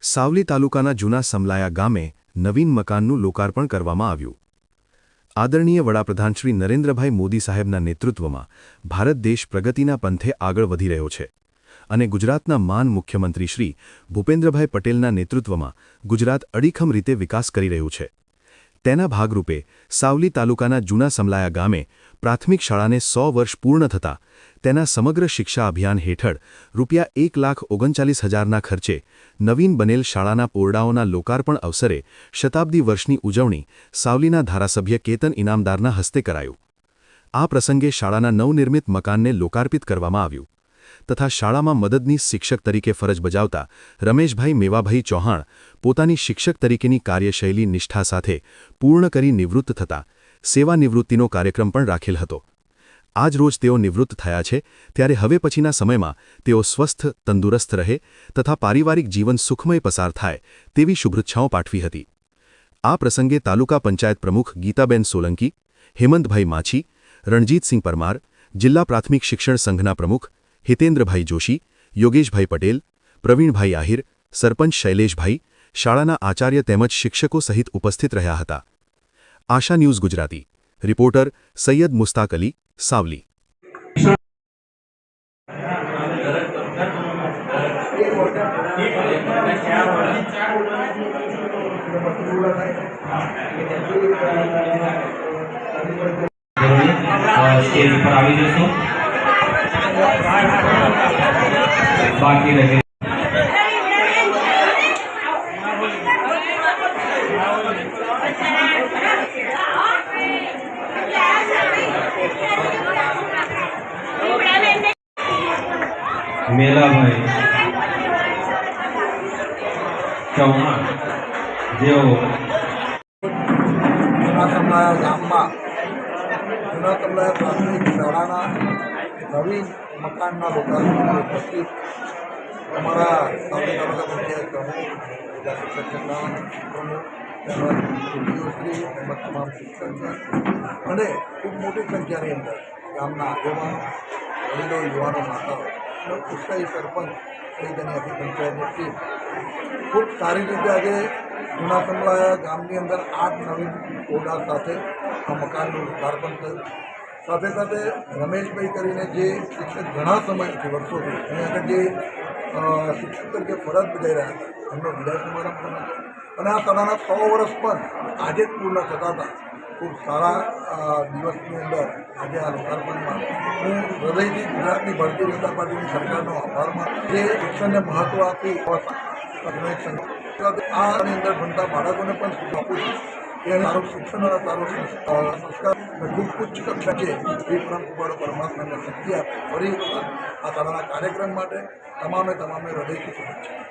સાવલી તાલુકાના જૂના સમલાયા ગામે નવીન મકાનનું લોકાર્પણ કરવામાં આવ્યું। આદરણીય વડાપ્રધાન શ્રી નરેન્દ્રભાઈ મોદી સાહેબના નેતૃત્વમાં ભારત દેશ પ્રગતિના પંથે આગળ વધી રહ્યો છે અને ગુજરાતના માન મુખ્યમંત્રી શ્રી ભૂપેન્દ્રભાઈ પટેલના નેતૃત્વમાં ગુજરાત અડીખમ રીતે વિકાસ કરી રહ્યું છે। તેના ભાગરૂપે સાવલી તાલુકાના જૂના સમલાયા ગામે પ્રાથમિક શાળાને 100 વર્ષ પૂર્ણ થતાં તેના સમગ્ર શિક્ષા અભિયાન હેઠળ ₹1,39,000ના ખર્ચે નવીન બનેલ શાળાના ઓરડાઓના લોકાર્પણ અવસરે શતાબ્દી વર્ષની ઉજવણી સાવલીના ધારાસભ્ય કેતન ઇનામદારના હસ્તે કરાયું। આ પ્રસંગે શાળાના નવનિર્મિત મકાનને લોકાર્પિત કરવામાં આવ્યું તથા શાળામાં મદદનીશ શિક્ષક તરીકે ફરજ બજાવતા રમેશભાઈ મેવાભાઈ ચૌહાણ પોતાની શિક્ષક તરીકેની કાર્યશૈલી નિષ્ઠા સાથે પૂર્ણ કરી નિવૃત્ત થતા સેવા નિવૃત્તિનો કાર્યક્રમ પણ રાખેલ હતો। આજ રોજ તેઓ નિવૃત્ત થયા છે ત્યારે હવે પછીના સમયમાં તેઓ સ્વસ્થ તંદુરસ્ત રહે તથા પારિવારિક જીવન સુખમય પસાર થાય તેવી શુભેચ્છાઓ પાઠવી હતી। આ પ્રસંગે તાલુકા પંચાયત પ્રમુખ ગીતાબેન સોલંકી, હેમંતભાઈ માછી, રણજીતસિંહ પરમાર, જિલ્લા પ્રાથમિક શિક્ષણ સંઘના પ્રમુખ હિતેન્દ્રભાઈ જોશી, યોગેશભાઈ પટેલ, પ્રવીણભાઈ આહિર, સરપંચ શૈલેષભાઈ, શાળાના આચાર્ય તેમજ શિક્ષકો સહિત ઉપસ્થિત રહ્યા હતા। Asha news Gujarati reporter Saiyad Mustak Ali, Savli. Stage पर આવી જશો બાકી રહે મેલાભાઈ ચૌહાણ જેઓ જૂના સમલાયા ગામમાં જૂના સમલાયા પ્રાથમિક શાળાના નવીન મકાનના લોકાર્પણમાં ઉપસ્થિત અમારા સાવલી તાલુકા પંચાયત પ્રમુખ, જિલ્લા શિક્ષક સંઘના પ્રમુખ તેમજ કુટીઓશ્રી તેમજ તમામ શિક્ષક અને ખૂબ મોટી સંખ્યાની અંદર ગામના આગેવાનો, વડીલો, યુવાનો, માતાઓ અને ઉત્સાહી સરપંચ સહિત અને આખી પંચાયતની ટીમ ખૂબ સારી રીતે આજે જૂના સમલાયા ગામની અંદર 8 નવીન ઓરડા સાથે આ મકાનનું લોકાર્પણ થયું। સાથે સાથે રમેશભાઈ કરીને જે શિક્ષક ઘણા સમયથી વર્ષોથી અહીં આગળ જે શિક્ષક તરીકે ફરજ બજાવી રહ્યા હતા એમનો વિદાય સમારંભ પણ હતો અને આ શાળાના 100 વર્ષ પણ આજે જ પૂર્ણ થતા હતા। ખૂબ સારા દિવસની અંદર આજે આ લોકાર્પણમાં હું હૃદયથી ગુજરાતની ભારતીય જનતા પાર્ટીની સરકારનો આભાર માનું જે શિક્ષણને મહત્ત્વ આપી આની અંદર ભણતા બાળકોને પણ આપું છું કે સારું શિક્ષણ અને સારો સંસ્કાર ખૂબ ઉચ્ચ કક્ષા છે એ પણ કૃપાળુ પરમાત્માને શક્તિ આપે। ફરી આ શાળાના કાર્યક્રમ માટે તમામે હૃદયથી શુભેચ્છા।